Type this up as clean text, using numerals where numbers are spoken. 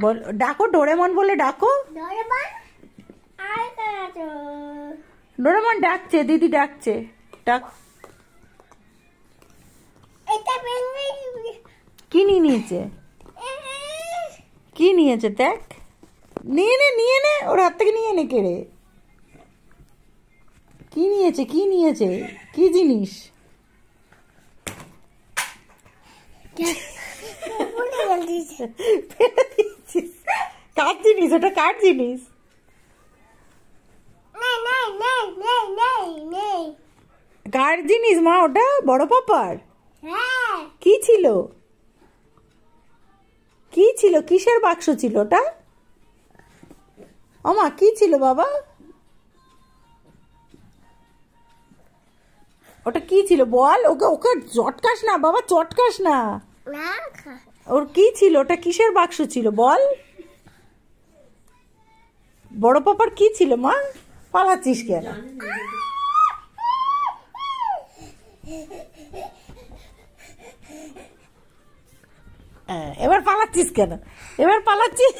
বল, ডাকো ডোরেমন বলে ডাকো। ডোরেমন ডাকছে, দিদি ডাকছে, ডাক। কি নিয়েছে? কি নিয়েছে দেখ, নিয়ে নে, নিয়ে নে, ওর হাত থেকে নিয়ে নে। কেড়ে কি নিয়েছে? কি নিয়েছে? কি জিনিস? কার জিনিস ওটা? কার জিনিস? কার জিনিস মা ওটা? বড় পাপার? কি ছিল? কি ছিল? কিসের বাক্স ছিল ওটা? ওমা কি ছিল বাবা? ওটা কি ছিল বল? ওকে ওকে চটকাস না বাবা, চটকাস না। ওর কি ছিল ওটা? কিসের বাক্স ছিল বল? বড় পাপার কি ছিল মা? পালাচ্ছিস কেন? এবার পালাচ্ছিস কেন? এবার পালাচ্ছিস।